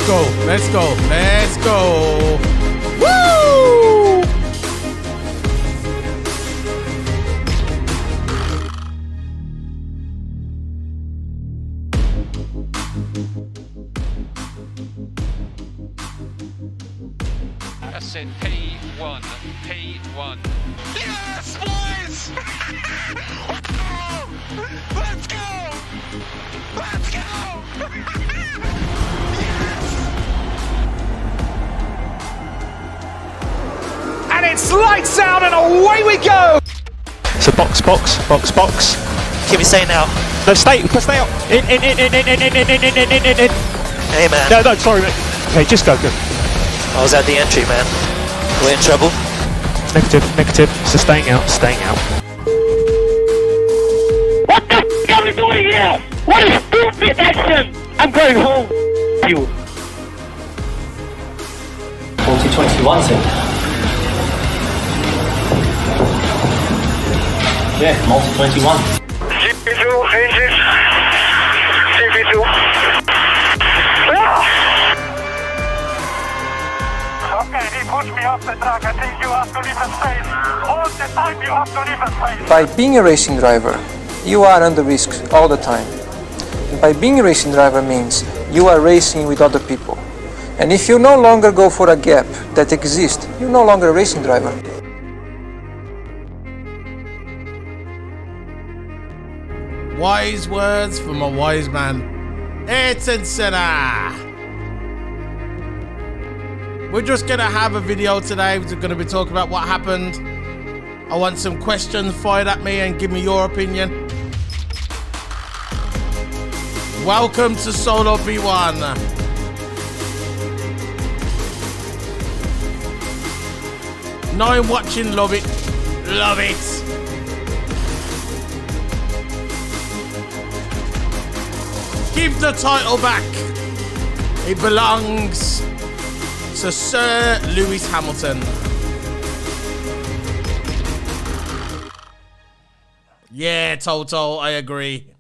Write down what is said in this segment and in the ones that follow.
go. Let's go. Let's go. Woo! I said P1. P1. Yes, boys! Let's go! Let's go! And it's lights out and away we go! So box. Keep it staying out. No, stay out. In. Hey, man. No, sorry, mate. Okay, just go. I was at the entry, man. We're in trouble. Negative. So staying out. What the f*** are we doing here? What a stupid action! I'm going home. You. 4021 thing. Yeah, multi-21. CP2, engines. CP2. Okay, he pushed me off the track. I think you have to leave a space. All the time you have to leave a space. By being a racing driver, you are under risk all the time. And by being a racing driver means you are racing with other people. And if you no longer go for a gap that exists, you're no longer a racing driver. Wise words from a wise man. It's etc. We're just gonna have a video today. We're gonna be talking about what happened. I want some questions fired at me and give me your opinion. Welcome to Solo P1. Knowing, watching, love it. Love it. Give the title back. It belongs to Sir Lewis Hamilton. Yeah, Toto, I agree.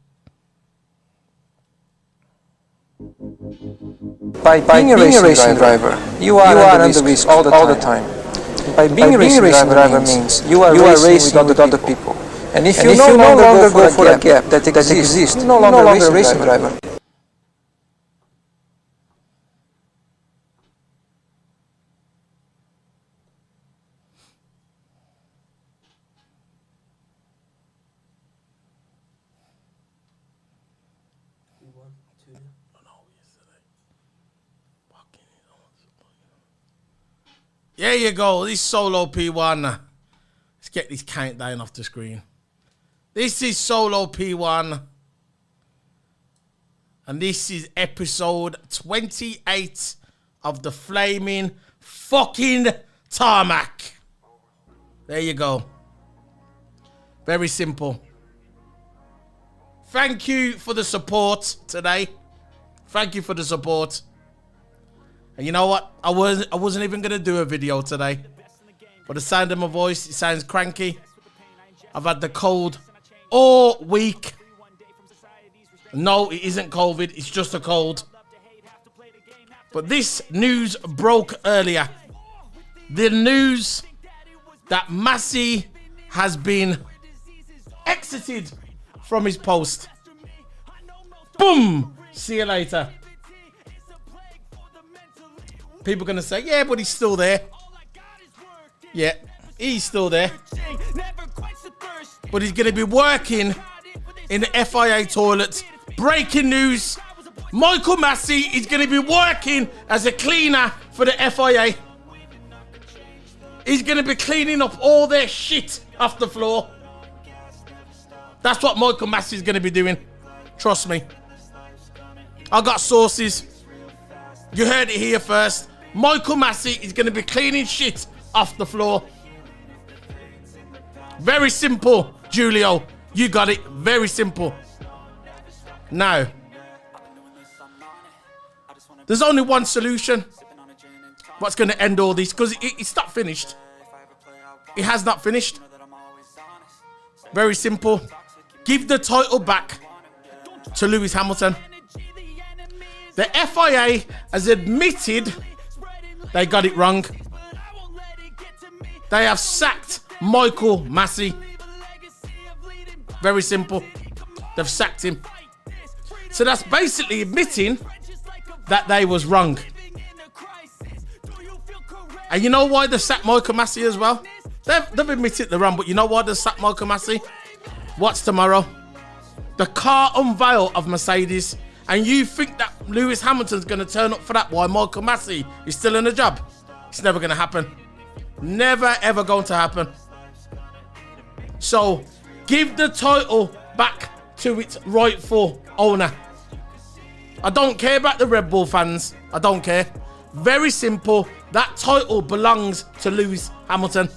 By being a racing driver, you are under risk all the time. By being a racing driver means you are racing with other people. And if you no longer go for a gap that exists, you're no longer a racing driver. There you go. This Solo P1. Let's get this countdown off the screen. This is Solo P1. And this is episode 28 of the flaming fucking Tarmac. There you go. Very simple. Thank you for the support today. Thank you for the support. And you know what? I wasn't even going to do a video today. But the sound of my voice, it sounds cranky. I've had the cold all week. No, it isn't COVID. It's just a cold. But this news broke earlier. The news that Masi has been exited from his post. Boom! See you later. People are going to say, yeah, but he's still there. Yeah, he's still there. But he's going to be working in the FIA toilet. Breaking news. Michael Masi is going to be working as a cleaner for the FIA. He's going to be cleaning up all their shit off the floor. That's what Michael Masi is going to be doing. Trust me. I got sources. You heard it here first. Michael Masi is going to be cleaning shit off the floor. Very simple, Julio. You got it. Very simple. Now, there's only one solution. What's going to end all this? Because it's not finished. It has not finished. Very simple. Give the title back to Lewis Hamilton. The FIA has admitted they got it wrong. They have sacked Michael Masi. Very simple. They've sacked him. So that's basically admitting that they was wrong. And you know why they sacked Michael Masi as well? They've admitted they're wrong, but you know why they sacked Michael Masi? What's tomorrow? The car unveil of Mercedes. And you think that Lewis Hamilton's going to turn up for that while Michael Masi is still in the job? It's never going to happen. Never, ever going to happen. So, give the title back to its rightful owner. I don't care about the Red Bull fans. I don't care. Very simple. That title belongs to Lewis Hamilton.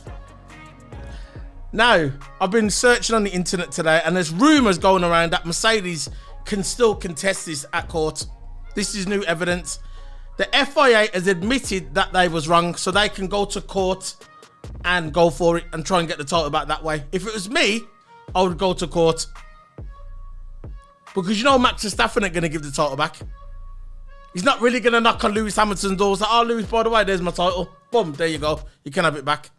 Now, I've been searching on the internet today, and there's rumours going around that Mercedes can still contest this at court. This is new evidence. The FIA has admitted that they was wrong, so they can go to court and go for it and try and get the title back that way. If it was me, I would go to court. Because you know Max Verstappen ain't going to give the title back. He's not really going to knock on Lewis Hamilton's door. Like, oh, Lewis, by the way, there's my title. Boom, there you go. You can have it back.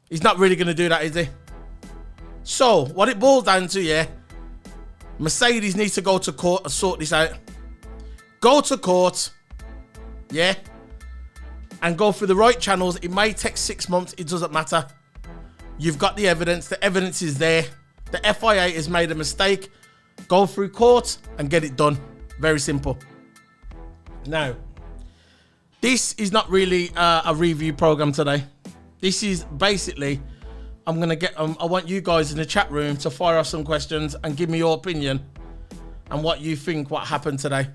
He's not really going to do that, is he? So, what it boils down to, yeah, Mercedes needs to go to court and sort this out. Go to court, yeah, and go through the right channels. It may take 6 months. It doesn't matter. You've got the evidence. The evidence is there. The FIA has made a mistake. Go through court and get it done. Very simple. Now, this is not really a review program today. This is basically, I'm going to get, I want you guys in the chat room to fire off some questions and give me your opinion and what you think what happened today.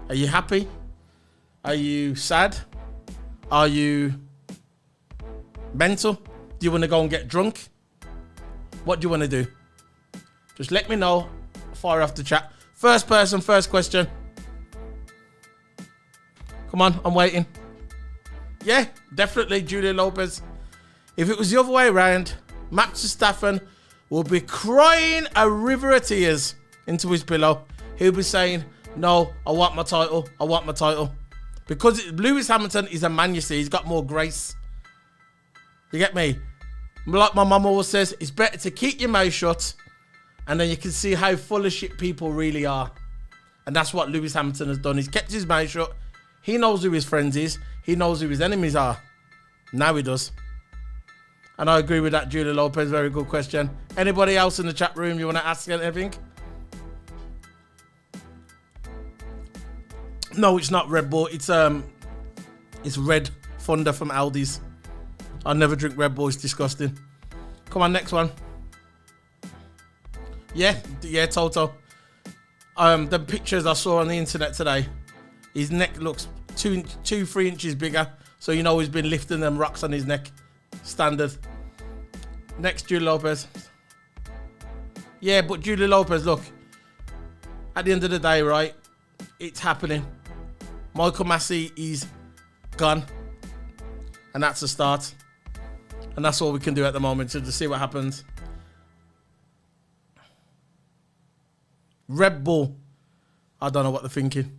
Are you happy? Are you sad? Are you mental? Do you want to go and get drunk? What do you want to do? Just let me know. Fire off the chat. First person, first question. Come on, I'm waiting. Yeah, definitely Julia Lopez. If it was the other way around, Max Verstappen will be crying a river of tears into his pillow. He'll be saying, no, I want my title. I want my title. Because Lewis Hamilton is a man, you see. He's got more grace. You get me? Like my mum always says, it's better to keep your mouth shut and then you can see how full of shit people really are. And that's what Lewis Hamilton has done. He's kept his mouth shut. He knows who his friends is. He knows who his enemies are. Now he does. And I agree with that, Julia Lopez. Very good question. Anybody else in the chat room you want to ask anything? No, it's not Red Bull. It's Red Thunder from Aldi's. I never drink Red Bull. It's disgusting. Come on, next one. Yeah, Toto. The pictures I saw on the internet today, his neck looks 3 inches bigger. So you know he's been lifting them rocks on his neck. Standard. Next, Julia Lopez. Yeah, but Julia Lopez, look. At the end of the day, right, it's happening. Michael Masi is gone. And that's the start. And that's all we can do at the moment to see what happens. Red Bull. I don't know what they're thinking.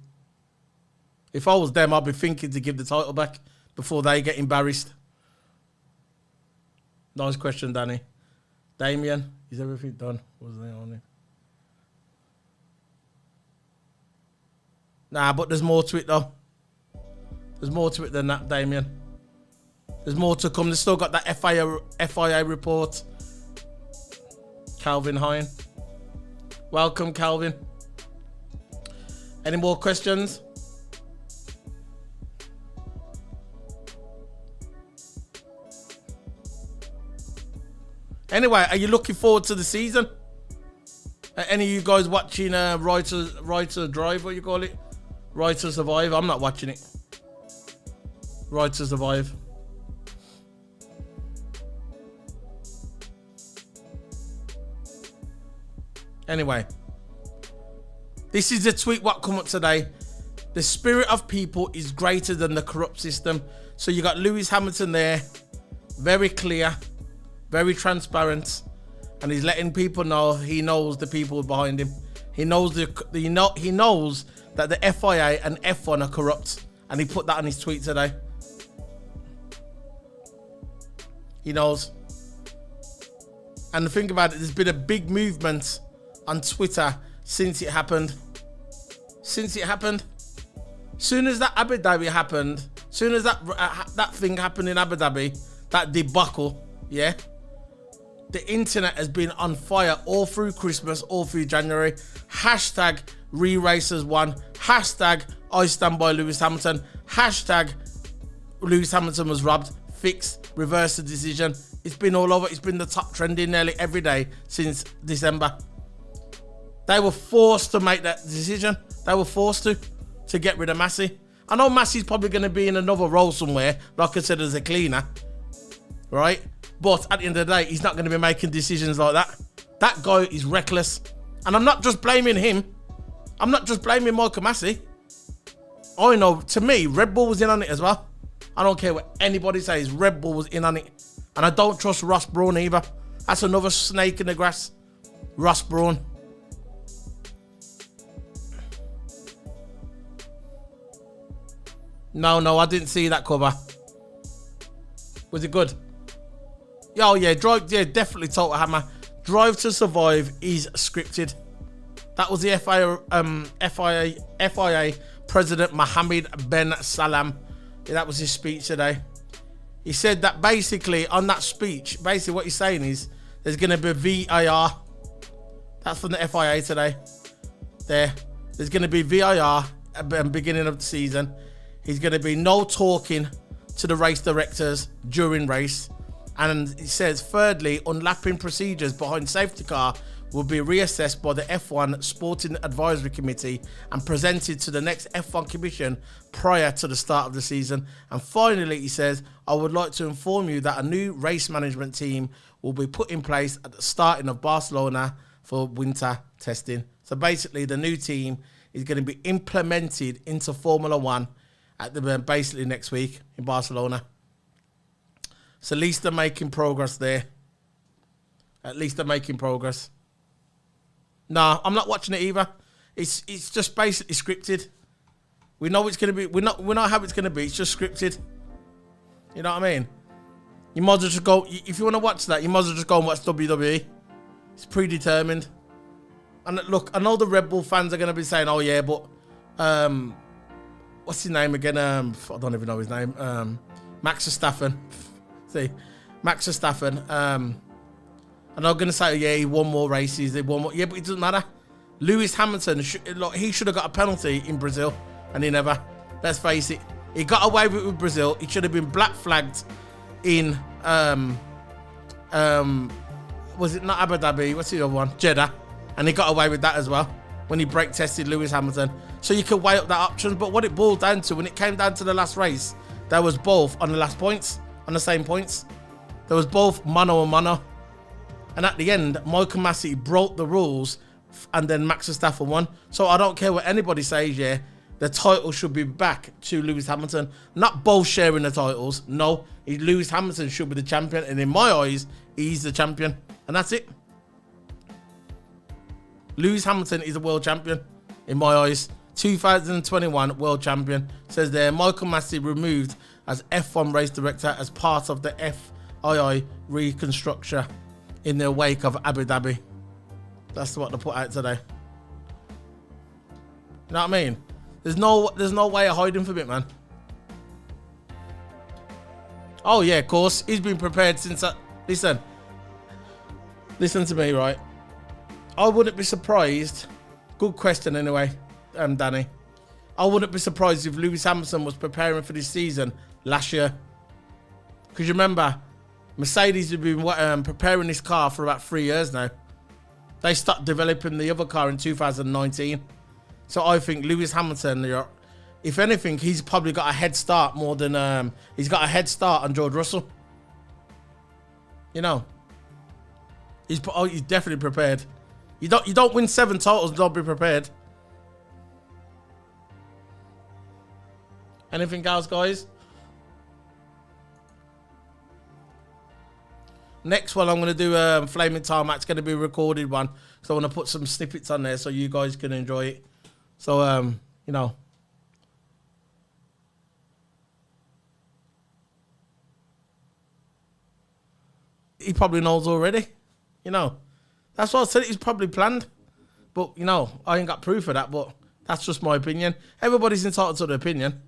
If I was them, I'd be thinking to give the title back before they get embarrassed. Nice question, Danny. Damien, is everything done? What's the name on it? Nah, but there's more to it, though. There's more to it than that, Damien. There's more to come. They've still got that FIA report. Calvin Hine. Welcome, Calvin. Any more questions? Anyway, are you looking forward to the season? Any of you guys watching Right to Drive, what you call it? Right to Survive? I'm not watching it. Right to Survive. Anyway, this is the tweet what come up today. The spirit of people is greater than the corrupt system. So you got Lewis Hamilton there, very clear, very transparent, and he's letting people know he knows the people behind him. He knows he knows that the FIA and F1 are corrupt. And he put that on his tweet today. He knows. And the thing about it, there's been a big movement on Twitter since it happened. Since it happened. Soon as that Abu Dhabi happened, soon as that thing happened in Abu Dhabi, that debacle, yeah, the internet has been on fire all through Christmas, all through January. Hashtag re-racers won. Hashtag I stand by Lewis Hamilton. Hashtag Lewis Hamilton was robbed. Fix, reverse the decision. It's been all over. It's been the top trending nearly every day since December. They were forced to make that decision. They were forced to get rid of Masi. I know Massi's probably going to be in another role somewhere, like I said, as a cleaner, right? But at the end of the day, he's not going to be making decisions like that. That guy is reckless. And I'm not just blaming him. I'm not just blaming Michael Masi. I know, to me, Red Bull was in on it as well. I don't care what anybody says, Red Bull was in on it. And I don't trust Ross Brawn either. That's another snake in the grass. Ross Brawn. No, I didn't see that cover. Was it good? Oh yeah, definitely Total Hammer. Drive to Survive is scripted. That was the FIA President Mohammed Ben Salam. Yeah, that was his speech today. He said that basically on that speech, basically what he's saying is there's going to be VAR. That's from the FIA today. There's going to be VAR at the beginning of the season. He's going to be no talking to the race directors during race. And he says, thirdly, unlapping procedures behind safety car will be reassessed by the F1 Sporting Advisory Committee and presented to the next F1 Commission prior to the start of the season. And finally, he says, I would like to inform you that a new race management team will be put in place at the starting of Barcelona for winter testing. So basically, the new team is going to be implemented into Formula One at the basically next week in Barcelona. So at least they're making progress there. At least they're making progress. No, I'm not watching it either. It's just basically scripted. We know it's gonna be. We know how it's gonna be. It's just scripted. You know what I mean? You might as well just go. If you want to watch that, you might as well just go and watch WWE. It's predetermined. And look, I know the Red Bull fans are gonna be saying, "Oh yeah, but what's his name again? I don't even know his name. Max Verstappen." See, Max Verstappen. And I'm going to say, yeah, he won more races. They won more. Yeah, but it doesn't matter. Lewis Hamilton, he should have got a penalty in Brazil, and he never. Let's face it. He got away with Brazil. He should have been black flagged in, was it not Abu Dhabi? What's the other one? Jeddah. And he got away with that as well when he brake tested Lewis Hamilton. So you could weigh up that options. But what it boiled down to, when it came down to the last race, they was both on the last points, on the same points. There was both mano a mano. And at the end, Michael Masi broke the rules and then Max Verstappen won. So I don't care what anybody says, yeah, the title should be back to Lewis Hamilton. Not both sharing the titles. No, Lewis Hamilton should be the champion. And in my eyes, he's the champion. And that's it. Lewis Hamilton is a world champion. In my eyes, 2021 world champion. Says there, Michael Masi removed as F1 race director as part of the FIA reconstruction in the wake of Abu Dhabi. That's what they put out today. You know what I mean? There's no way of hiding from it, man. Oh yeah, of course. He's been prepared since listen to me, right? I wouldn't be surprised. Good question anyway, Danny. I wouldn't be surprised if Lewis Hamilton was preparing for this season last year. Because you remember, Mercedes have been preparing this car for about 3 years now. They stopped developing the other car in 2019. So I think Lewis Hamilton, if anything, he's probably got a head start more than he's got a head start on George Russell. You know, he's definitely prepared. You don't win 7 titles, don't be prepared. Anything else, guys? Next one, I'm going to do Flaming Tarmac. It's going to be a recorded one. So I want to put some snippets on there so you guys can enjoy it. So you know. He probably knows already, you know. That's what I said, it's probably planned. But, you know, I ain't got proof of that, but that's just my opinion. Everybody's entitled to their opinion.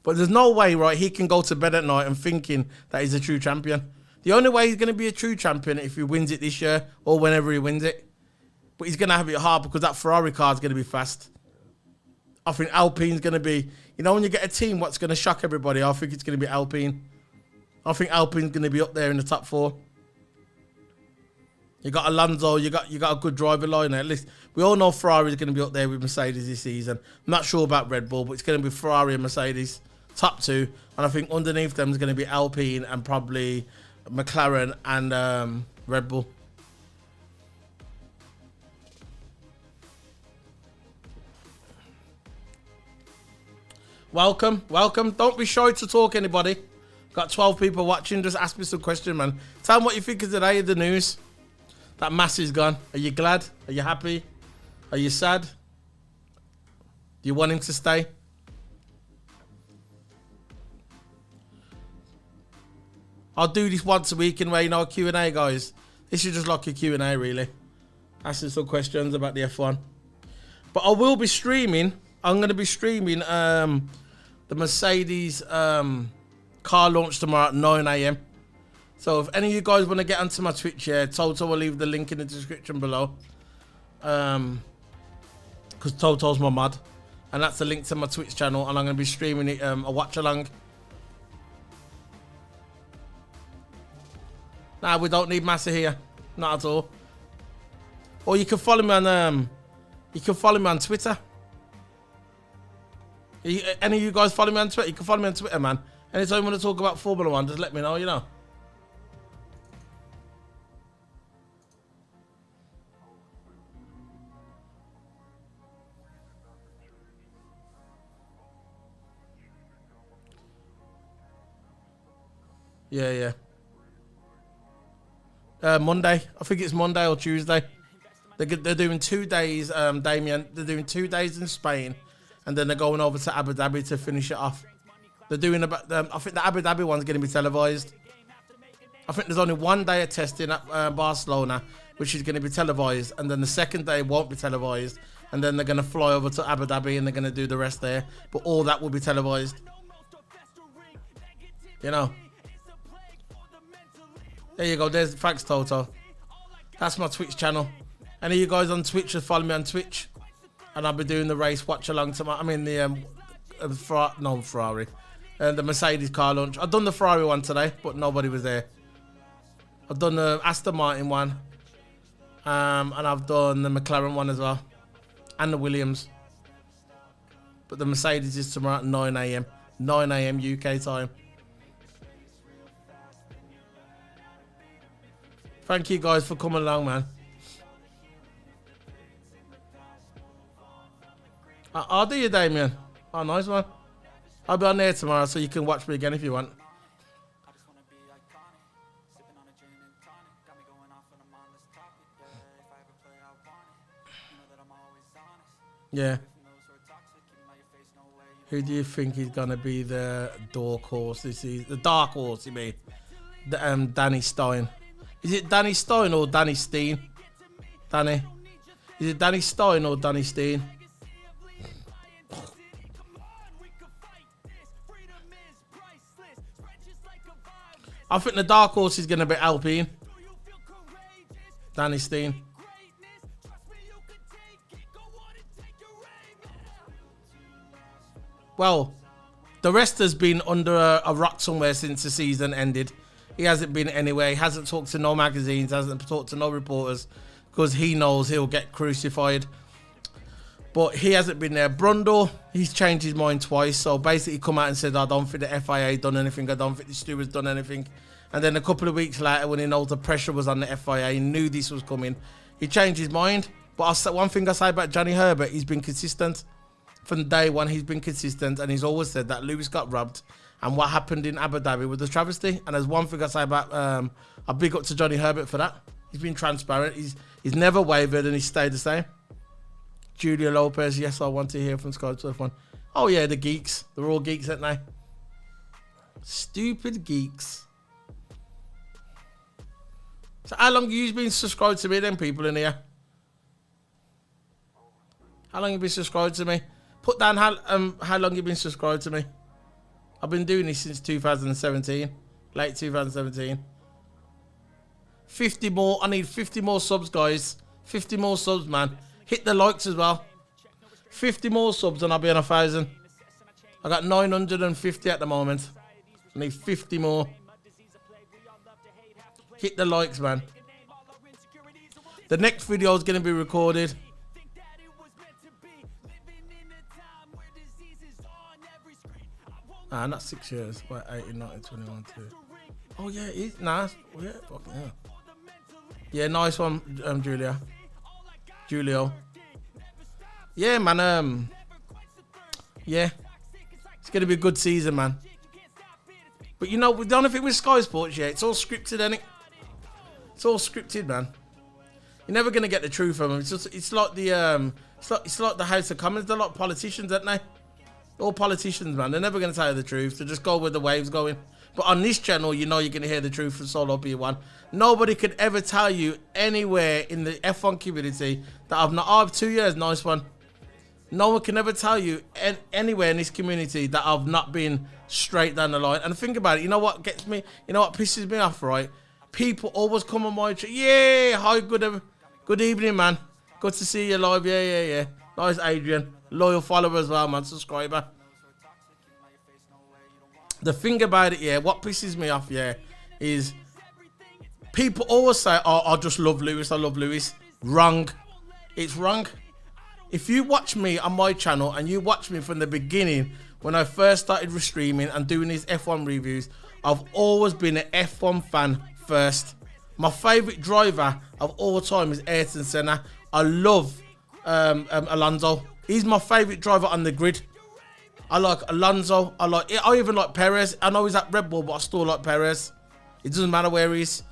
But there's no way, right, he can go to bed at night and thinking that he's a true champion. The only way he's going to be a true champion if he wins it this year or whenever he wins it. But he's going to have it hard because that Ferrari car is going to be fast. I think Alpine's going to be, you know, when you get a team, what's going to shock everybody, I think it's going to be Alpine. I think Alpine's going to be up there in the top 4. You got Alonso, you got a good driver line. At least we all know Ferrari's going to be up there with Mercedes this season. I'm not sure about Red Bull, but it's going to be Ferrari and Mercedes, top 2. And I think underneath them is going to be Alpine and probably McLaren and Red Bull. Welcome. Don't be shy to talk, anybody. Got 12 people watching. Just ask me some questions, man. Tell me what you think of today of the news. That Masi's gone. Are you glad? Are you happy? Are you sad? Do you want him to stay? I'll do this once a week anyway, you know, a Q&A, guys. This is just like a Q&A, really. Asking some questions about the F1. But I will be streaming. I'm going to be streaming the Mercedes car launch tomorrow at 9 AM. So if any of you guys want to get onto my Twitch, yeah, Toto will leave the link in the description below. Because Toto's my mod. And that's the link to my Twitch channel. And I'm going to be streaming it, a watch along. Nah, we don't need Masi here. Not at all. Or you can follow me on Twitter. Any of you guys follow me on Twitter? You can follow me on Twitter, man. Anytime you want to talk about Formula 1, just let me know, you know. Yeah. Monday. I think it's Monday or Tuesday. They're doing 2 days, Damien. They're doing 2 days in Spain. And then they're going over to Abu Dhabi to finish it off. They're doing about, I think the Abu Dhabi one's going to be televised. I think there's only 1 day of testing at Barcelona, which is going to be televised. And then the second day won't be televised. And then they're going to fly over to Abu Dhabi and they're going to do the rest there. But all that will be televised. You know. There you go. Thanks, Toto. That's my Twitch channel. Any of you guys on Twitch, just follow me on Twitch. And I'll be doing the race watch along to my, Ferrari. The Mercedes car launch. I've done the Ferrari one today, but nobody was there. I've done the Aston Martin one. And I've done the McLaren one as well. And the Williams. But the Mercedes is tomorrow at 9 AM. 9 AM UK time. Thank you guys for coming along, man. I'll do you, Damien. Oh, nice one. I'll be on there tomorrow so you can watch me again if you want. Yeah. Who do you think is going to be the dark horse this season? The dark horse, you mean? Danny Stein. Is it Danny Stein or Danny Steen? Danny. Is it Danny Stein or Danny Steen? I think the dark horse is going to be Alpine. Danny Steen. Well, the rest has been under a rock somewhere since the season ended. He hasn't been anywhere. He hasn't talked to no magazines, hasn't talked to no reporters because he knows he'll get crucified. But he hasn't been there. Brundle, he's changed his mind twice. So basically come out and said, I don't think the FIA done anything. I don't think the stewards done anything. And then a couple of weeks later, when he knows the pressure was on the FIA, he knew this was coming. He changed his mind. But one thing I say about Johnny Herbert, he's been consistent. From day one, he's been consistent. And he's always said that Lewis got robbed. And what happened in Abu Dhabi was a travesty. And there's one thing I say about, I big up to Johnny Herbert for that. He's been transparent. He's never wavered and he's stayed the same. Julia Lopez, yes, I want to hear from Sky 12-1. Oh yeah, the geeks. They're all geeks, aren't they? Stupid geeks. So how long have you been subscribed to me then, people in here? How long have you been subscribed to me? Put down how long you've been subscribed to me. I've been doing this since 2017. Late 2017. 50 more. I need 50 more subs, guys. 50 more subs, man. Hit the likes as well. 50 more subs and I'll be on 1,000. I got 950 at the moment. I need 50 more. Hit the likes, man. The next video is going to be recorded. Ah, not 6 years. Wait, 18, 19, 21, 2. Oh yeah, it is nice. Yeah, fucking yeah. Yeah, nice one, Julia. Julio. Yeah, man. Yeah, it's gonna be a good season, man. But you know, the only thing with Sky Sports, yeah, it's all scripted, ain't it? It's all scripted, man. You're never gonna get the truth from them. It's like the it's like the House of Commons. They're like politicians, aren't they? All politicians, man. They're never gonna tell you the truth. They just go where the wave's going. But on this channel, you know you're gonna hear the truth from Solo P1. Nobody could ever tell you anywhere in the F1 community that I've not. I have 2 years, nice one. No one can ever tell you anywhere in this community that I've not been straight down the line. And think about it. You know what gets me? You know what pisses me off, right? People always come on my channel. Yeah, hi, good evening, man. Good to see you live. Yeah. Nice, Adrian. Loyal follower as well, man. Subscriber. The thing about it, yeah, what pisses me off, yeah, is people always say, oh, I just love Lewis. I love Lewis. Wrong. It's wrong. If you watch me on my channel and you watch me from the beginning when I first started streaming and doing these F1 reviews, I've always been an F1 fan first. My favourite driver of all time is Ayrton Senna. I love Alonso. He's my favourite driver on the grid. I like Alonso. I even like Perez. I know he's at Red Bull, but I still like Perez. It doesn't matter where he is.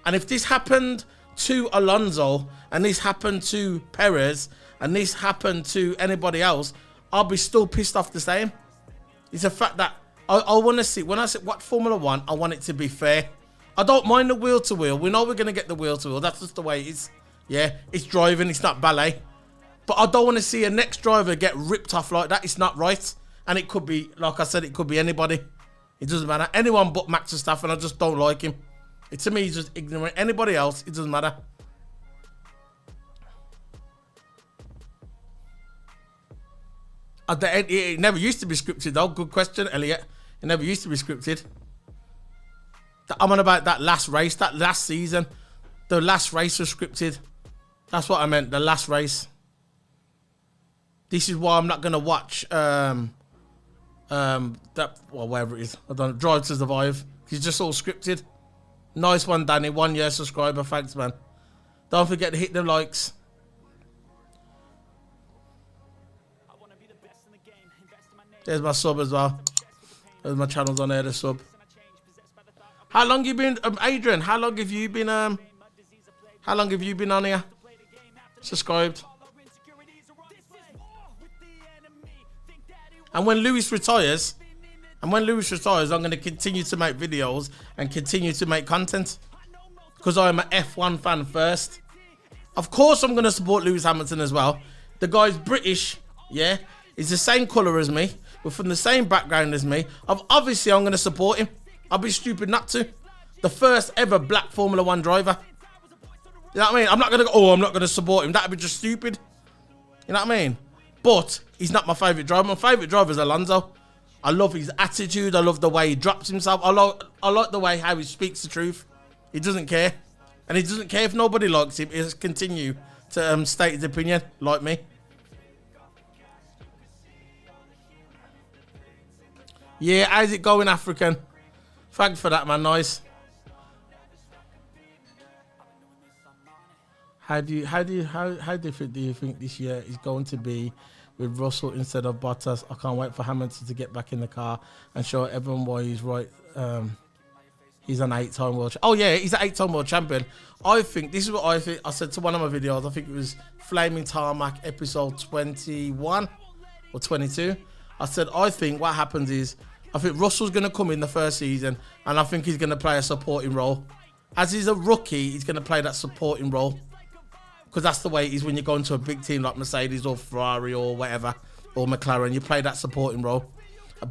And if this happened to Alonso, and this happened to Perez, and this happened to anybody else, I'll be still pissed off the same. It's a fact that I want to see, when I say what Formula 1, I want it to be fair. I don't mind the wheel to wheel. We know we're going to get the wheel to wheel. That's just the way it is. Yeah, it's driving. It's not ballet. But I don't want to see a next driver get ripped off like that. It's not right. And it could be, like I said, it could be anybody. It doesn't matter. Anyone but Max Verstappen, I just don't like him. To me, he's just ignorant. Anybody else, it doesn't matter. It never used to be scripted, though. Good question, Elliot. It never used to be scripted. I'm on about that last race, that last season. The last race was scripted. That's what I meant, the last race. This is why I'm not going to watch... whatever it is, I don't know, Drive to Survive. It's just all scripted. Nice one, Danny. 1 year subscriber. Thanks, man. Don't forget to hit the likes. There's my sub as well. There's my channels on there, the sub. How long you been, Adrian? How long have you been on here? Subscribed. And when Lewis retires, I'm going to continue to make videos and continue to make content. Because I'm an F1 fan first. Of course I'm going to support Lewis Hamilton as well. The guy's British, yeah? He's the same colour as me. We're from the same background as me. Obviously, I'm going to support him. I'd be stupid not to. The first ever black Formula 1 driver. You know what I mean? I'm not going to go, oh, I'm not going to support him. That'd be just stupid. You know what I mean? But he's not my favourite driver. My favourite driver is Alonso. I love his attitude. I love the way he drops himself. I like the way how he speaks the truth. He doesn't care. And he doesn't care if nobody likes him. He'll continue to state his opinion, like me. Yeah, how's it going, African? Thanks for that, man. Nice. How different do you think this year is going to be with Russell instead of Bottas? I can't wait for Hamilton to get back in the car and show everyone why he's right. He's an 8-time world. Oh yeah, he's an 8-time world champion. I think this is what I think. I said to one of my videos. I think it was Flaming Tarmac episode 21 or 22. I said I think what happens is I think Russell's going to come in the first season, and I think he's going to play a supporting role. As he's a rookie, he's going to play that supporting role. Because that's the way it is when you go into a big team like Mercedes or Ferrari or whatever, or McLaren, you play that supporting role.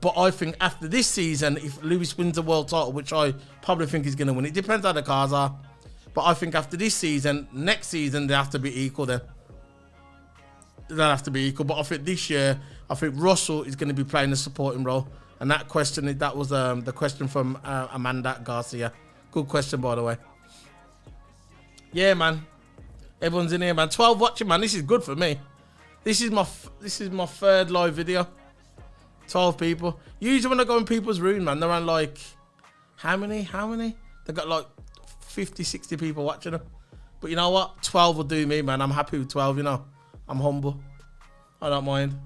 But I think after this season, if Lewis wins the world title, which I probably think he's going to win, it depends how the cars are. But I think after this season, next season, they have to be equal then. They'll have to be equal. But I think this year, I think Russell is going to be playing the supporting role. And that question, that was the question from Amanda Garcia. Good question, by the way. Yeah, man. Everyone's in here, man. 12 watching, man. This is good for me. This is my third live video. 12 people. Usually when I go in people's room, man, they're on like, how many? They got like 50, 60 people watching them. But you know what? 12 will do me, man. I'm happy with 12, you know. I'm humble. I don't mind.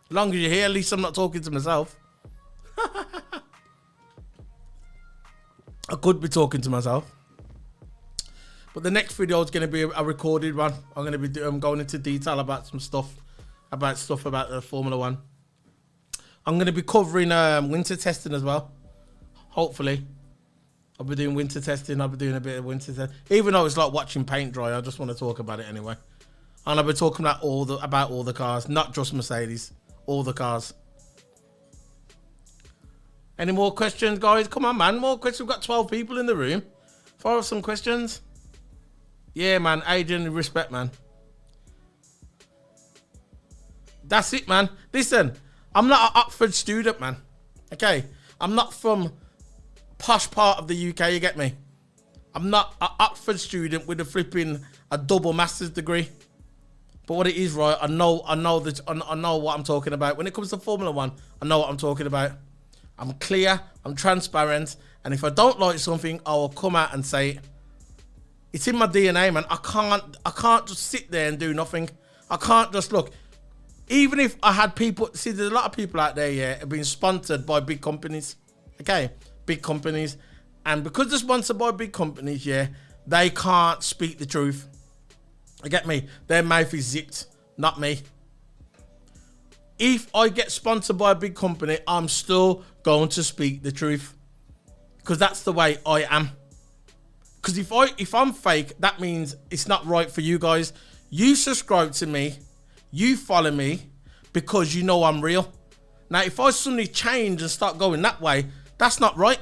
As long as you're here, at least I'm not talking to myself. I could be talking to myself. But the next video is going to be a recorded one. I'm going to be going into detail about some stuff. About the Formula 1. I'm going to be covering winter testing as well. Hopefully. I'll be doing winter testing. I'll be doing a bit of winter testing. Even though it's like watching paint dry, I just want to talk about it anyway. And I'll be talking about all the cars. Not just Mercedes. All the cars. Any more questions, guys? Come on, man. More questions. We've got 12 people in the room. Fire some questions. Yeah, man. Adrian, respect, man. That's it, man. Listen, I'm not an Oxford student, man. Okay? I'm not from posh part of the UK, you get me? I'm not an Oxford student with a double master's degree. But what it is, right, I know what I'm talking about. When it comes to Formula 1, I know what I'm talking about. I'm clear, I'm transparent, and if I don't like something, I will come out and say it. It's in my DNA, man. I can't just sit there and do nothing. I can't just look. Even if I had people, see, there's a lot of people out there, yeah, have been sponsored by big companies. Okay, big companies. And because they're sponsored by big companies, yeah, they can't speak the truth. You get me? Their mouth is zipped, not me. If I get sponsored by a big company, I'm still going to speak the truth. Because that's the way I am. Because if I'm fake, that means it's not right for you guys. You subscribe to me. You follow me because you know I'm real. Now, if I suddenly change and start going that way, that's not right.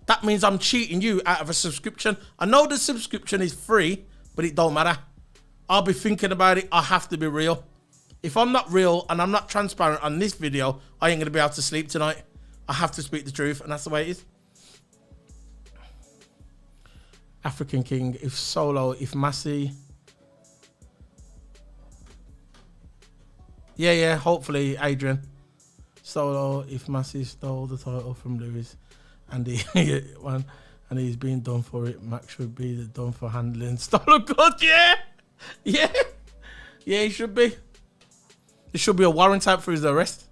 That means I'm cheating you out of a subscription. I know the subscription is free, but it don't matter. I'll be thinking about it. I have to be real. If I'm not real and I'm not transparent on this video, I ain't going to be able to sleep tonight. I have to speak the truth, and that's the way it is. African King, if Masi... Yeah, hopefully, Adrian. Solo, if Masi stole the title from Lewis and he's being done for it, Max should be done for handling stolen goods. Yeah, he should be. There should be a warrant out for his arrest.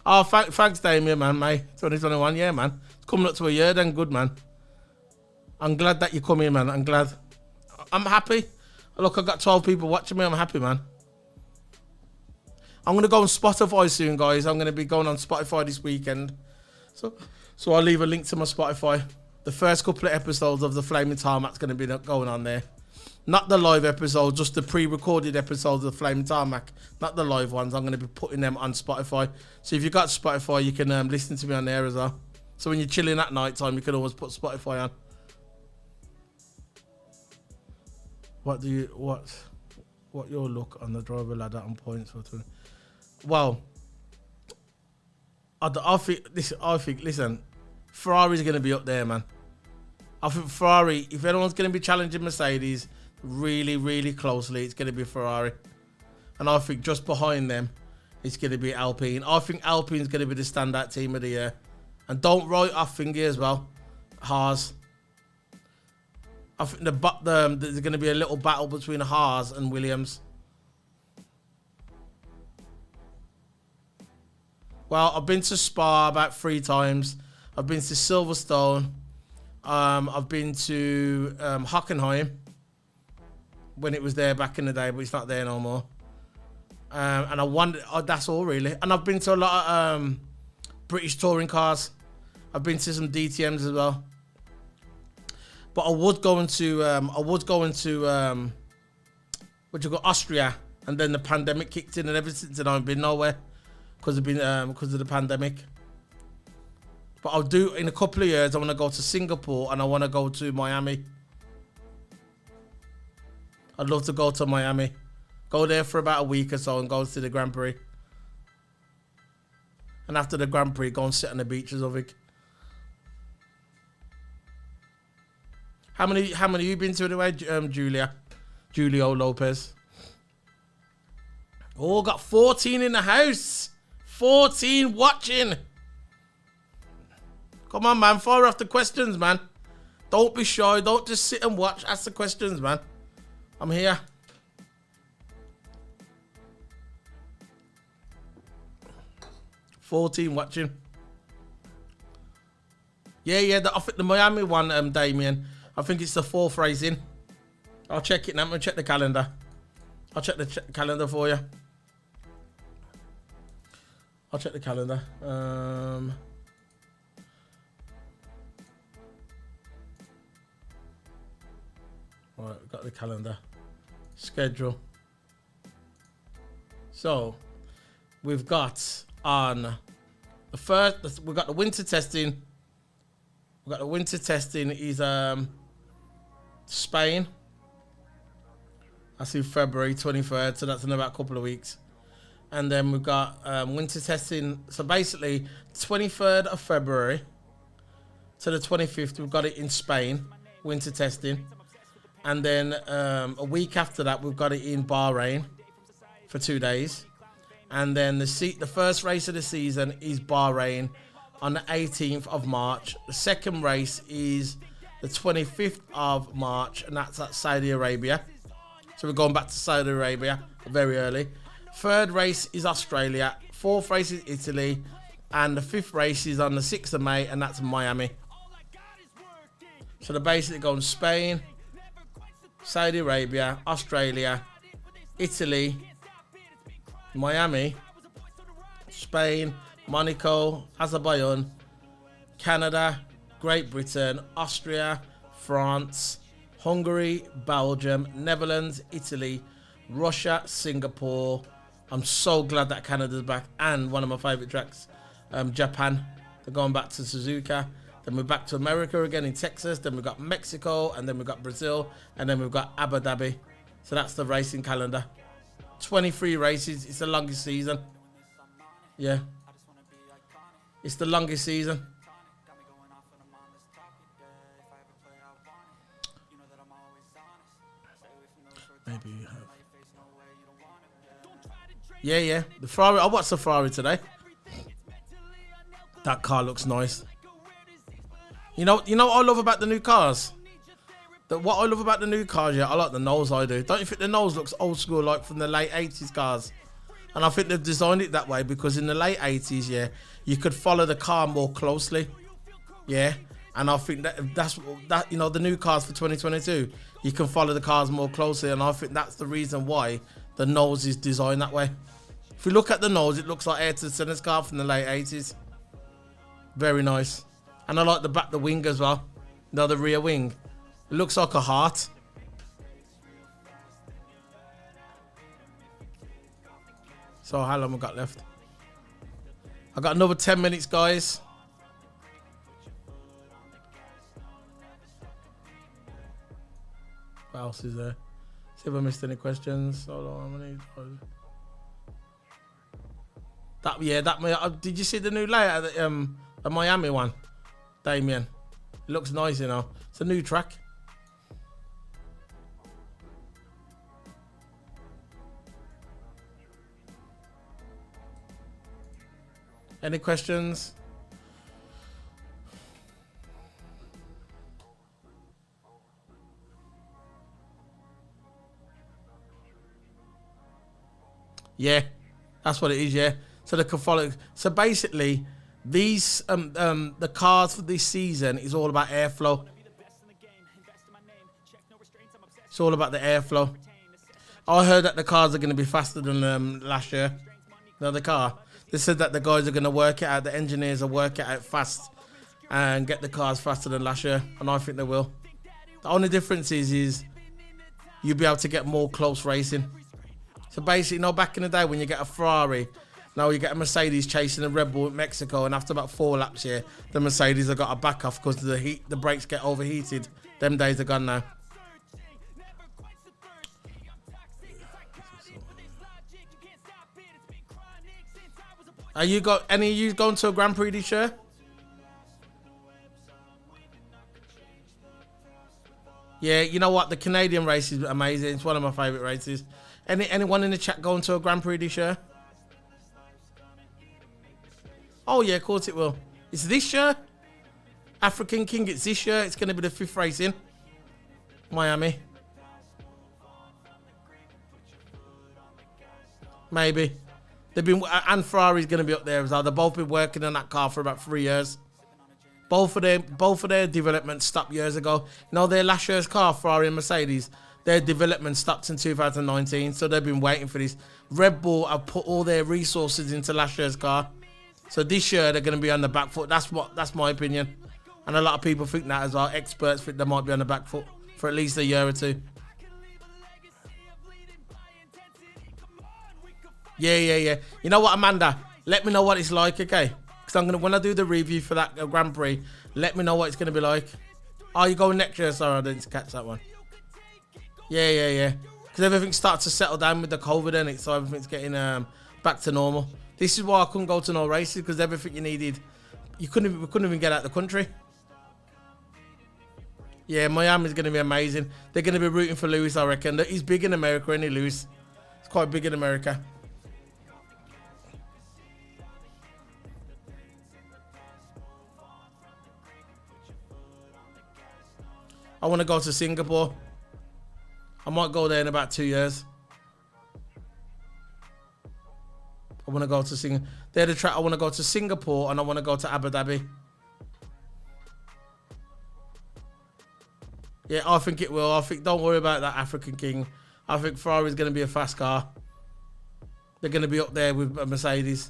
Oh, thanks, Damien, man, May 2021. Yeah, man. It's coming up to a year then. Good, man. I'm glad that you come here, man. I'm glad. I'm happy. Look, I've got 12 people watching me. I'm happy, man. I'm going to go on Spotify soon, guys. I'm going to be going on Spotify this weekend. So I'll leave a link to my Spotify. The first couple of episodes of the Flaming Tarmac's going to be going on there. Not the live episode, just the pre-recorded episodes of the Flaming Tarmac. Not the live ones. I'm going to be putting them on Spotify. So if you've got Spotify, you can listen to me on there as well. So when you're chilling at night time, you can always put Spotify on. What your look on the driver ladder on points for 20? Well, I think listen, Ferrari's going to be up there, man. I think Ferrari, if anyone's going to be challenging Mercedes really, really closely, it's going to be Ferrari. And I think just behind them, it's going to be Alpine. I think Alpine's going to be the standout team of the year. And don't write off Finger as well. Haas. I think there's going to be a little battle between Haas and Williams. Well, I've been to Spa about 3 times. I've been to Silverstone. I've been to Hockenheim when it was there back in the day, but it's not there no more. And I wonder, that's all really. And I've been to a lot of British touring cars. I've been to some DTMs as well. But I was going to Austria, and then the pandemic kicked in, and ever since then I've been nowhere because of the pandemic. But I'll do in a couple of years. I want to go to Singapore and I want to go to Miami. I'd love to go to Miami, go there for about a week or so, and go to the Grand Prix. And after the Grand Prix, go and sit on the beaches of it. How many have you been to anyway, Julio Lopez? Oh, got 14 in the house. 14 watching. Come on, man. Fire off the questions, man. Don't be shy. Don't just sit and watch. Ask the questions, man. I'm here. $14 watching. Yeah. I think the Miami one, Damien. I think it's the 4th race in. I'll check it now. I'm gonna check the calendar. I'll check the calendar for you. I'll check the calendar. Right, we've got the calendar. Schedule. So, we've got on the first, we've got the winter testing. We've got the winter testing is Spain. That's in February 23rd, so that's in about a couple of weeks. And then we've got winter testing. So basically, 23rd of February to the 25th, we've got it in Spain, winter testing. And then a week after that, we've got it in Bahrain for 2 days. And then the first race of the season is Bahrain on the 18th of March. The second race is the 25th of March, and that's at Saudi Arabia. So we're going back to Saudi Arabia very early. Third race is Australia. Fourth race is Italy. And the fifth race is on the 6th of May, and that's Miami. So they're basically going Spain, Saudi Arabia, Australia, Italy, Miami, Spain, Monaco, Azerbaijan, Canada, Great Britain, Austria, France, Hungary, Belgium, Netherlands, Italy, Russia, Singapore. I'm so glad that Canada's back. And one of my favourite tracks, Japan. They're going back to Suzuka. Then we're back to America again in Texas. Then we've got Mexico. And then we've got Brazil. And then we've got Abu Dhabi. So that's the racing calendar. 23 races. It's the longest season. Yeah. It's the longest season. Maybe you have. Yeah. The Ferrari. I watched the Ferrari today. That car looks nice. You know what I love about the new cars? What I love about the new cars, yeah, I like the nose, I do. Don't you think the nose looks old school, like from the late 80s cars? And I think they've designed it that way because in the late 80s, yeah, you could follow the car more closely. Yeah. And I think that's you know, the new cars for 2022, you can follow the cars more closely. And I think that's the reason why the nose is designed that way. If you look at the nose, it looks like Ayrton Senna's car from the late 80s. Very nice. And I like the wing as well. No, the rear wing. It looks like a heart. So how long we got left? I got another 10 minutes, guys. What else is there? See if I missed any questions. Hold on, did you see the new layout, the Miami one, Damien? It looks nice, you know. It's a new track. Any questions? Yeah, that's what it is, yeah. So they can follow. So basically, These the cars for this season is all about airflow. It's all about the airflow. I heard that the cars are going to be faster than last year. No, the car. They said that the guys are going to work it out. The engineers will work it out fast and get the cars faster than last year, and I think they will. The only difference is you'll be able to get more close racing. So basically, you know, back in the day when you get a Ferrari, now you get a Mercedes chasing a Red Bull in Mexico, and after about 4 laps here, the Mercedes have got a back off because the brakes get overheated. Them days are gone now. Are you got any of you going to a Grand Prix this year? Yeah, you know what? The Canadian race is amazing. It's one of my favourite races. Anyone in the chat going to a Grand Prix this year? Oh yeah, of course it will. It's this year. African King, it's this year. It's going to be the 5th race in Miami. Maybe. They've been, and Ferrari's going to be up there as well. They've both been working on that car for about 3 years. Both of their development stopped years ago. You know, their last year's car, Ferrari and Mercedes, their development stopped in 2019, so they've been waiting for this. Red Bull have put all their resources into last year's car, so this year they're going to be on the back foot. That's my opinion, and a lot of people think that as well. Experts think they might be on the back foot for at least a year or two. Yeah. You know what, Amanda? Let me know what it's like, okay? Because when I do the review for that Grand Prix, let me know what it's going to be like. Are you going next year? Sorry, I didn't catch that one. Yeah. Because everything starts to settle down with the COVID in it, so everything's getting back to normal. This is why I couldn't go to no races, because everything you needed, we couldn't even get out of the country. Yeah, Miami's going to be amazing. They're going to be rooting for Lewis, I reckon. He's big in America, isn't he, Lewis? He's quite big in America. I want to go to Singapore. I might go there in about 2 years. I want to go to Singapore. They're the track. I want to go to Singapore and I want to go to Abu Dhabi. Yeah, I think it will. Don't worry about that, African King. I think Ferrari's going to be a fast car. They're going to be up there with a Mercedes.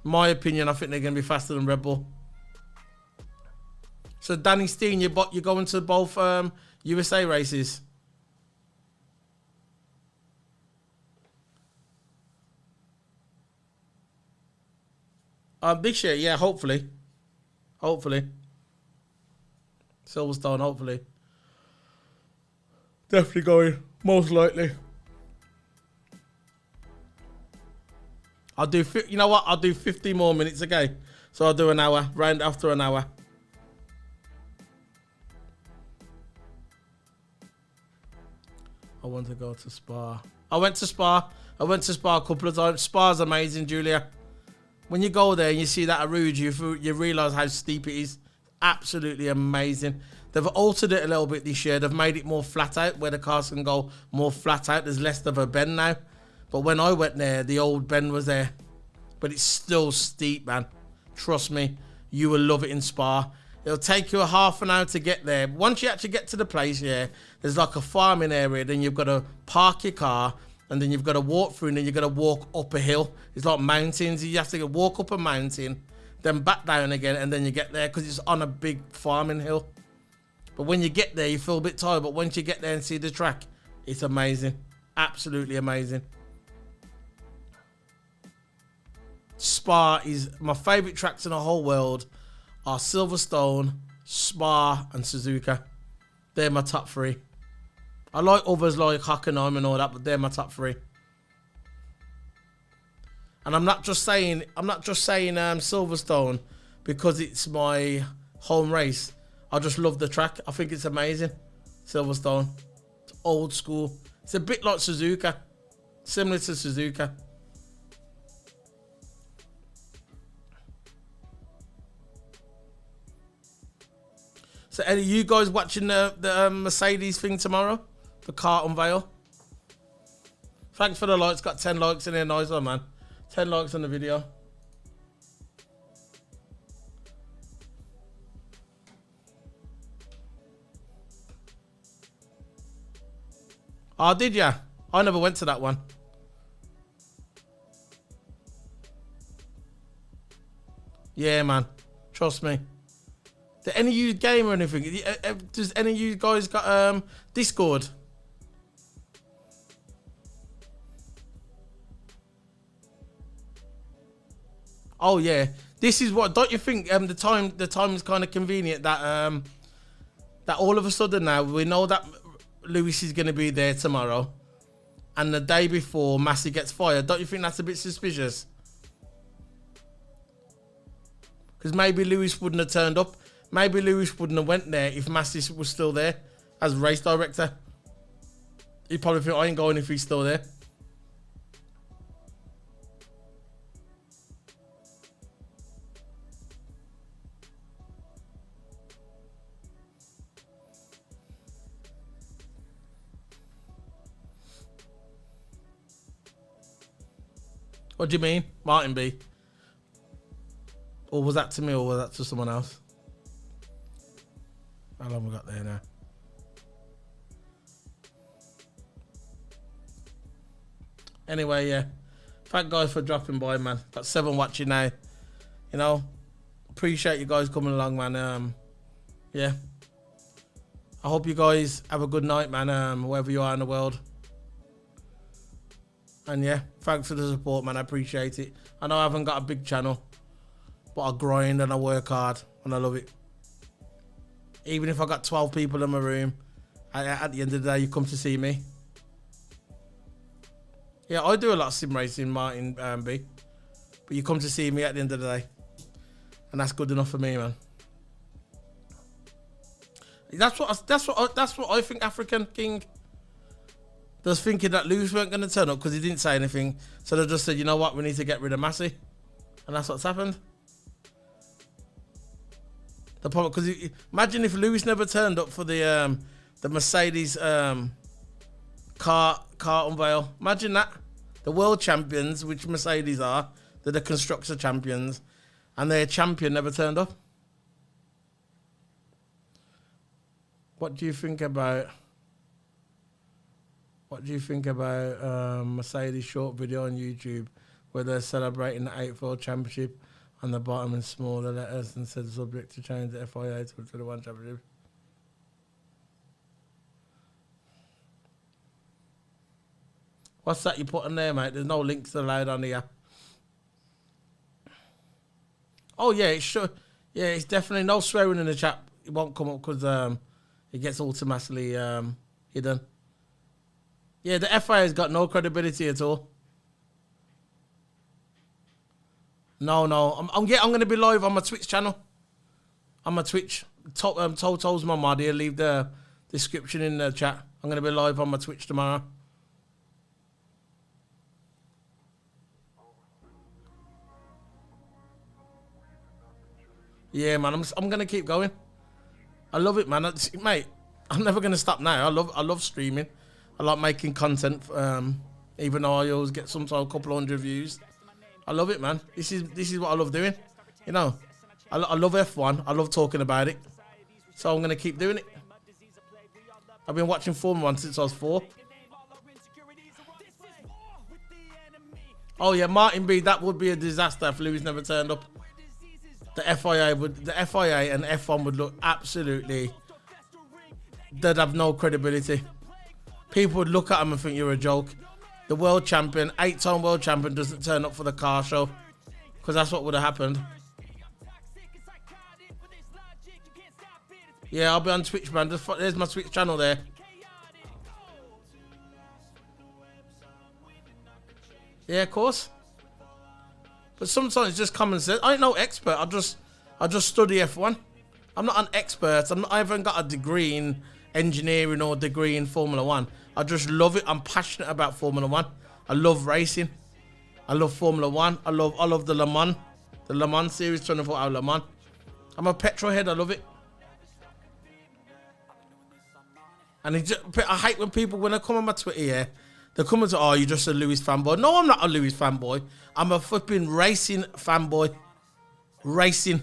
My opinion, I think they're going to be faster than Red Bull. So Danny Steen, you're going to both USA races. This year, yeah, hopefully. Silverstone, hopefully. Definitely going, most likely. I'll do, you know what? I'll do 15 more minutes, okay? So I'll do an hour, round after an hour. I want to go to Spa. I went to Spa a couple of times. Spa's amazing, Julia. When you go there and you see that Aruj, you realise how steep it is. Absolutely amazing. They've altered it a little bit this year. They've made it more flat out, where the cars can go more flat out. There's less of a bend now. But when I went there, the old bend was there. But it's still steep, man. Trust me, you will love it in Spa. It'll take you a half an hour to get there. Once you actually get to the place, yeah, there's like a farming area. Then you've got to park your car, and then you've got to walk through, and then you've got to walk up a hill. It's like mountains. You have to walk up a mountain, then back down again, and then you get there because it's on a big farming hill. But when you get there, you feel a bit tired. But once you get there and see the track, it's amazing. Absolutely amazing. Spa is my favourite tracks in the whole world. Are Silverstone, Spa, and Suzuka. They're my top 3. I like others like Hockenheim and all that, but they're my top 3. And I'm not just saying Silverstone because it's my home race. I just love the track. I think it's amazing. Silverstone. It's old school. It's a bit like Suzuka. Similar to Suzuka. So, are you guys watching the Mercedes thing tomorrow? The car unveil? Thanks for the likes. Got 10 likes in there. Nice one, man. 10 likes on the video. Oh, did ya? I never went to that one. Yeah, man. Trust me. Did any of you game or anything? Does any of you guys got Discord? Oh yeah. This is what, don't you think the time is kind of convenient that that all of a sudden now we know that Lewis is going to be there tomorrow, and the day before Masi gets fired. Don't you think that's a bit suspicious? Because maybe Lewis wouldn't have turned up. Maybe Lewis wouldn't have went there if Masi was still there as race director. He'd probably think, I ain't going if he's still there. What do you mean? Martin B? Or was that to me or was that to someone else? How long we got there now? Anyway, yeah. Thank guys for dropping by, man. Got 7 watching now. You know, appreciate you guys coming along, man. Yeah. I hope you guys have a good night, man, wherever you are in the world. And yeah, thanks for the support, man. I appreciate it. I know I haven't got a big channel, but I grind and I work hard and I love it. Even if I got 12 people in my room, at the end of the day, you come to see me. Yeah, I do a lot of sim racing, Martin B. But you come to see me at the end of the day. And that's good enough for me, man. That's what I think African King. They was thinking that Lewis weren't going to turn up because he didn't say anything. So they just said, you know what, we need to get rid of Masi. And that's what's happened. The problem, because imagine if Lewis never turned up for the Mercedes car unveil. Imagine that. The world champions, which Mercedes are, they're the constructor champions, and their champion never turned up. What do you think about... What do you think about Mercedes short video on YouTube where they're celebrating the 8th World Championship on the bottom in smaller letters and said subject to change the FIA to the 1 Championship? What's that you put on there, mate? There's no links allowed on here. Oh yeah, it's sure. Yeah, it's definitely no swearing in the chat. It won't come up because it gets automatically hidden. Yeah, the FIA has got no credibility at all. No. I'm going to be live on my Twitch channel. On my Twitch. Toto's my mod here. Leave the description in the chat. I'm going to be live on my Twitch tomorrow. Yeah, man. I'm going to keep going. I love it, man. Mate, I'm never going to stop now. I love streaming. I like making content, even though I always get sometimes a couple 100 views. I love it, man. This is what I love doing. You know, I love F1. I love talking about it. So I'm going to keep doing it. I've been watching Formula 1 since I was 4. Oh, yeah, Martin B, that would be a disaster if Lewis never turned up. The FIA and F1 would look absolutely... They'd have no credibility. People would look at him and think you're a joke. The world champion, 8-time world champion, doesn't turn up for the car show. Because that's what would have happened. Yeah, I'll be on Twitch, man. There's my Twitch channel there. Yeah, of course. But sometimes it's just common sense. I ain't no expert. I just study F1. I'm not an expert. I haven't got a degree in engineering or degree in Formula 1. I just love it. I'm passionate about Formula 1. I love racing. I love Formula 1. I love the Le Mans series, 24-hour Le Mans. I'm a petrol head. I love it. And I hate when people, when I come on my Twitter, yeah, they come and say, oh, you're just a Lewis fanboy. No, I'm not a Lewis fanboy. I'm a flipping racing fanboy. Racing.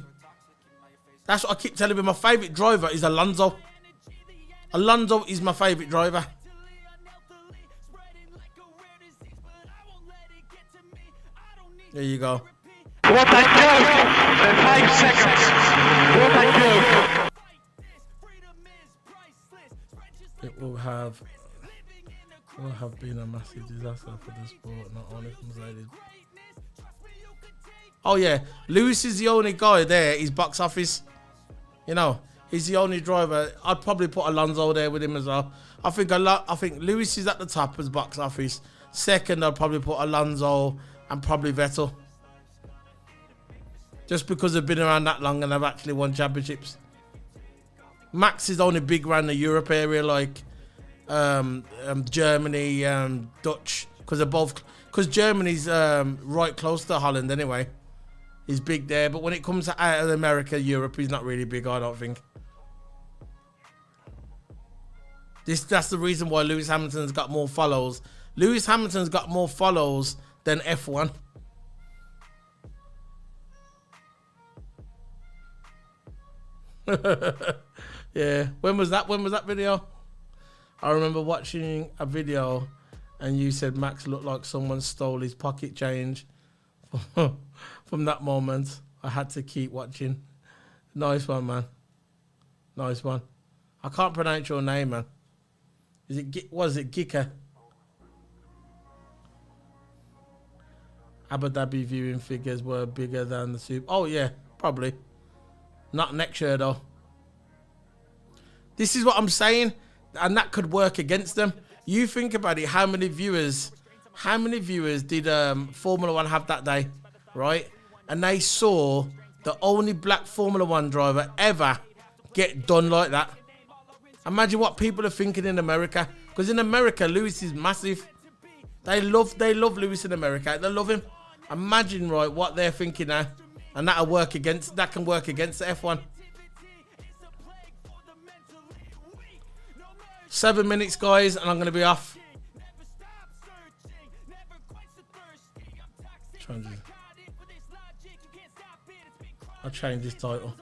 That's what I keep telling you. My favourite driver is Alonso. Alonso is my favourite driver. There you go. What a joke! 5 seconds. What a joke! It will have been a massive disaster for the sport, not only for Mercedes. Oh yeah, Lewis is the only guy there. He's box office. You know, he's the only driver. I'd probably put Alonso there with him as well. I think Lewis is at the top as box office. Second, I'd probably put Alonso and probably Vettel. Just because they've been around that long and they've actually won championships. Max is only big around the Europe area, like Germany, Dutch, because Germany's right close to Holland anyway. He's big there, but when it comes to out of America, Europe, he's not really big, I don't think. That's the reason why Lewis Hamilton's got more follows. Lewis Hamilton's got more follows than F1. Yeah, when was that video? I remember watching a video and you said Max looked like someone stole his pocket change. From that moment, I had to keep watching. Nice one, man. Nice one. I can't pronounce your name, man. Was it Gika? Abu Dhabi viewing figures were bigger than the Super. Oh yeah, probably. Not next year though. This is what I'm saying, and that could work against them. You think about it. How many viewers did Formula One have that day, right? And they saw the only black Formula One driver ever get done like that. Imagine what people are thinking in America. Because in America, Lewis is massive. They love Lewis in America. They love him. Imagine, right, what they're thinking now. And that can work against the F1. 7 minutes, guys, and I'm going to be off. I'll change this title.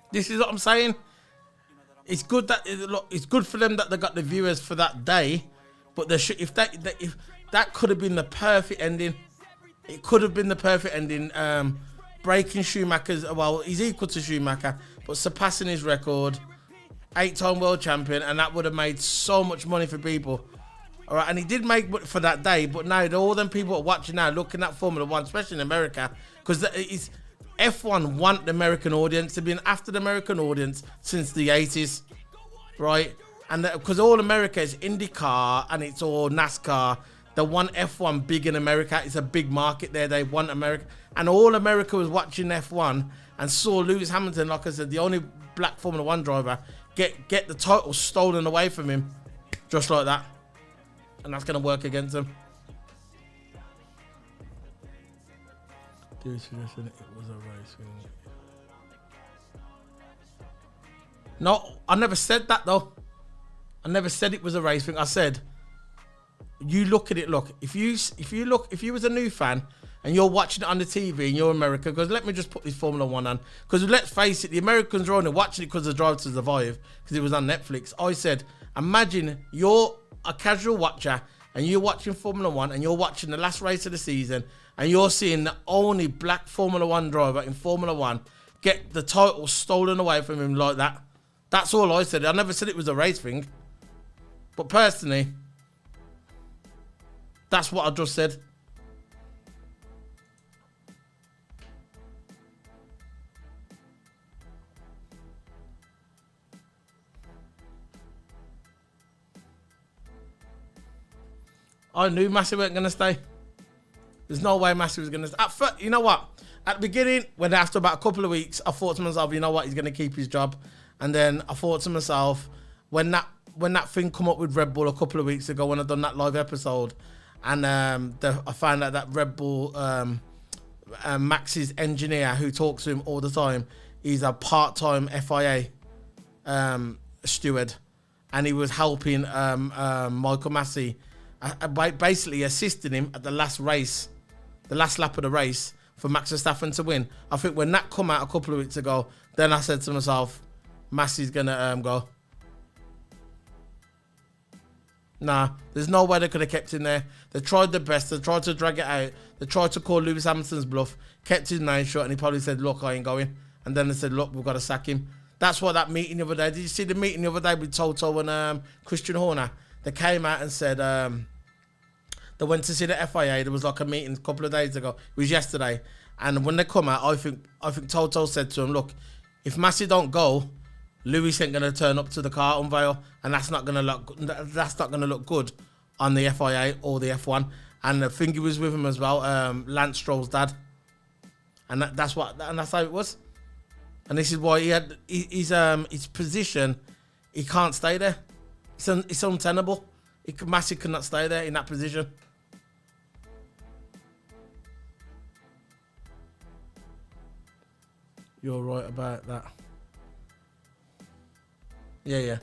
This is what I'm saying. It's good that it's good for them that they got the viewers for that day, but if that could have been the perfect ending. It could have been the perfect ending. Breaking Schumacher's, well, he's equal to Schumacher, but surpassing his record, 8-time world champion, and that would have made so much money for people. All right, and he did make money for that day, but now all them people are watching now, looking at Formula One, especially in America, because it's. F1 want the American audience. They've been after the American audience since the 80s, right? And because all America is IndyCar and it's all NASCAR, they want F1 big in America. It's a big market there. They want America. And all America was watching F1 and saw Lewis Hamilton, like I said, the only black Formula One driver, get the title stolen away from him, just like that. And that's going to work against them. It was a race thing. No, I never said that though. I never said it was a race thing. I said, you look at it. Look, if you was a new fan and you're watching it on the TV and you're America, because let me just put this Formula One on. Because let's face it, the Americans are only watching it because of Drive to Survive, because it was on Netflix. I said, imagine you're a casual watcher and you're watching Formula One and you're watching the last race of the season. And you're seeing the only black Formula One driver in Formula One get the title stolen away from him like that. That's all I said. I never said it was a race thing. But personally, that's what I just said. I knew Masi weren't going to stay. There's no way Masi was going to... You know what? At the beginning, when after about a couple of weeks, I thought to myself, you know what? He's going to keep his job. And then I thought to myself, when when that thing come up with Red Bull a couple of weeks ago when I done that live episode, and I found out that Red Bull Max's engineer who talks to him all the time, he's a part-time FIA steward, and he was helping Michael Masi, basically assisting him at the last race, the last lap of the race for Max Verstappen to win. I think when that come out a couple of weeks ago, then I said to myself, Masi's gonna go. Nah, there's no way they could have kept him there. They tried their best. They tried to drag it out. They tried to call Lewis Hamilton's bluff, kept his name shut, and he probably said, look, I ain't going. And then they said, look, we've got to sack him. That's what that meeting the other day. Did you see the meeting the other day with Toto and Christian Horner? They came out and said they went to see the FIA. There was like a meeting a couple of days ago. It was yesterday. And when they come out, I think Toto said to him, look, if Masi don't go, Lewis ain't gonna turn up to the car unveil, and that's not gonna look good on the FIA or the F1. And I think he was with him as well, Lance Stroll's dad, and that's how it was. And this is why he had his position. He can't stay there. It's untenable. Masi cannot stay there in that position. You're right about that. Yeah.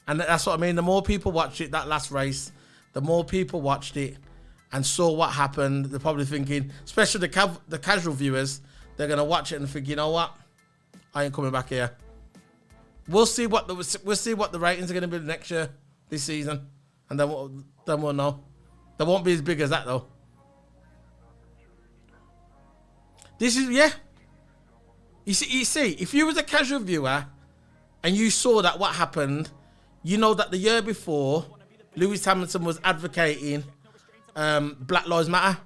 And that's what I mean. The more people watch it, that last race, the more people watched it and saw what happened, they're probably thinking, especially the casual viewers, they're going to watch it and think, you know what? I ain't coming back here. We'll see what the ratings are going to be next year, this season. And then we'll know. They won't be as big as that, though. This is, yeah. You see, if you was a casual viewer and you saw that what happened, you know that the year before, Lewis Hamilton was advocating Black Lives Matter.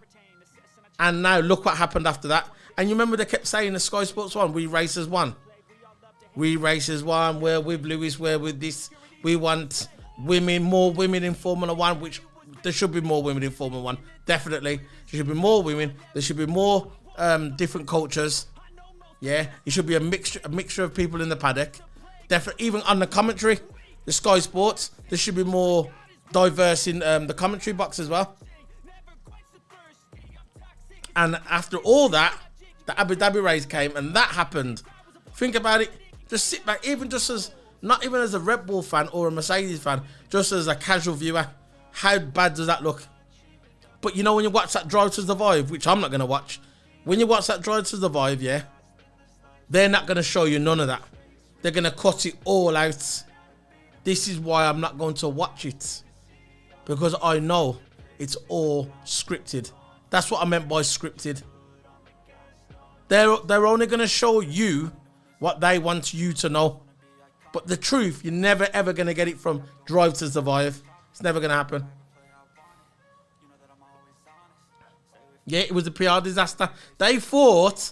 And now look what happened after that. And you remember they kept saying the Sky Sports 1, we racers won. We racers won, we're with Lewis, we're with this. We want women, more women in Formula 1, which there should be more women in Formula 1. Definitely. There should be more women. There should be more different cultures. Yeah, it should be a mixture of people in the paddock. Definitely, even on the commentary, the Sky Sports, there should be more diverse in the commentary box as well. And after all that, the Abu Dhabi race came, and that happened. Think about it. Just sit back, not even as a Red Bull fan or a Mercedes fan, just as a casual viewer. How bad does that look? But you know, when you watch that Drive to Survive, which I'm not going to watch, when you watch that Drive to Survive, yeah, they're not going to show you none of that. They're going to cut it all out. This is why I'm not going to watch it. Because I know it's all scripted. That's what I meant by scripted. They're only going to show you what they want you to know. But the truth, you're never ever going to get it from Drive to Survive. It's never going to happen. Yeah, it was a PR disaster. They thought,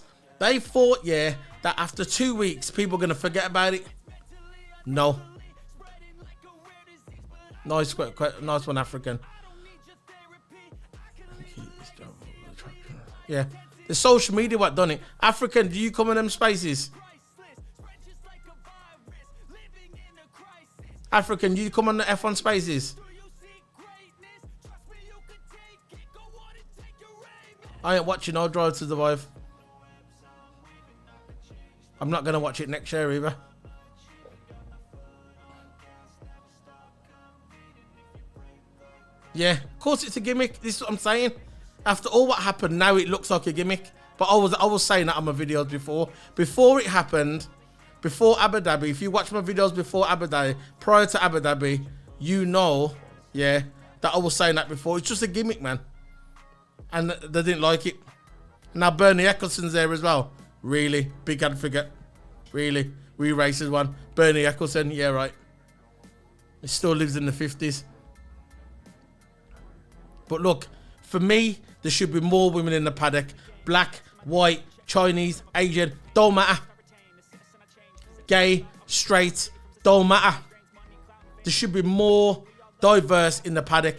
yeah, that after 2 weeks, people are going to forget about it. No. Nice one, African. Yeah. The social media what done it. African, do you come in them spaces? African, do you come on the F1 spaces? I ain't watching no Drive to Survive. I'm not going to watch it next year either. Yeah, of course it's a gimmick. This is what I'm saying. After all what happened, now it looks like a gimmick. But I was saying that on my videos before. Before it happened, before Abu Dhabi, if you watch my videos before Abu Dhabi, prior to Abu Dhabi, you know, yeah, that I was saying that before. It's just a gimmick, man. And they didn't like it. Now Bernie Eccleston's there as well. Really? Big advocate. Really? We racers won. Bernie Eccleston, yeah, right. He still lives in the 50s. But look, for me, there should be more women in the paddock. Black, white, Chinese, Asian, don't matter. Gay, straight, don't matter. There should be more diverse in the paddock.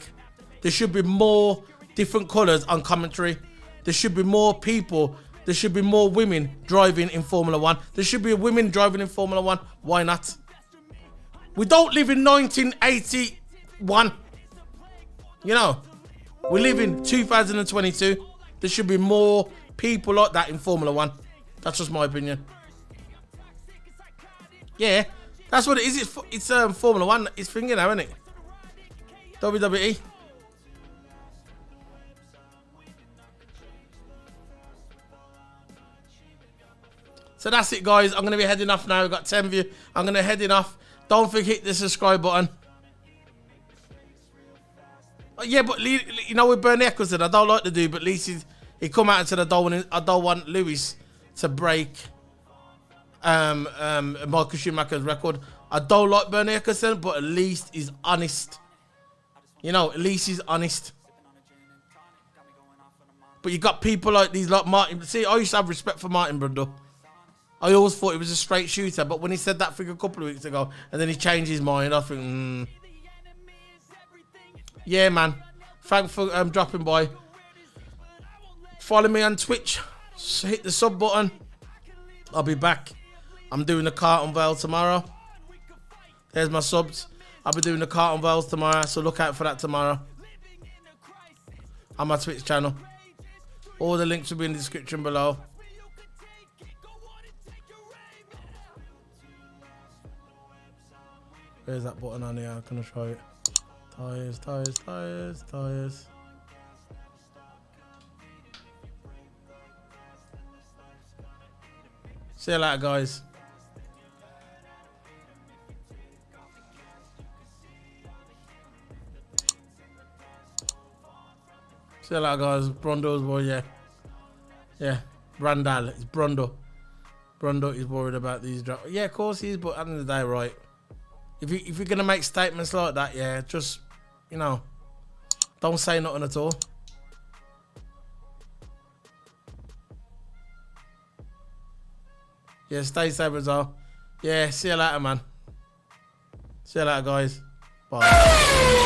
There should be more different colours on commentary. There should be more people. There should be more women driving in Formula 1. There should be women driving in Formula 1. Why not? We don't live in 1981. You know, we live in 2022. There should be more people like that in Formula One. That's just my opinion. Yeah, that's what it is. It's Formula One. It's thinking now, isn't it? WWE. So that's it, guys. I'm going to be heading off now. We've got 10 views. I'm going to heading off. Don't forget to hit the subscribe button. Yeah, but you know, with Bernie Eccleston, I don't like to do, but at least he come out and said I don't want Lewis to break Michael Schumacher's record. I don't like Bernie Eccleston, but at least he's honest. You know, at least he's honest. But you got people like these, like Martin. See, I used to have respect for Martin Brundle. I always thought he was a straight shooter, but when he said that thing a couple of weeks ago, and then he changed his mind, I think, yeah, man. Thanks for dropping by. Follow me on Twitch. So hit the sub button. I'll be back. I'm doing the cart unveil tomorrow. There's my subs. I'll be doing the cart unveils tomorrow, so look out for that tomorrow on my Twitch channel. All the links will be in the description below. Where's that button on here? I'm gonna try it. Tires, tires, tires, tires. See you later, guys. See you later, guys. Brundle's boy, yeah. Yeah, Brandal. It's Brundle. Brundle is worried about these drops. Yeah, of course he is, but at the end of the day, right. If you're gonna make statements like that, yeah, just, you know, don't say nothing at all. Yeah, stay safe as well. Yeah, see you later, man. See you later, guys. Bye.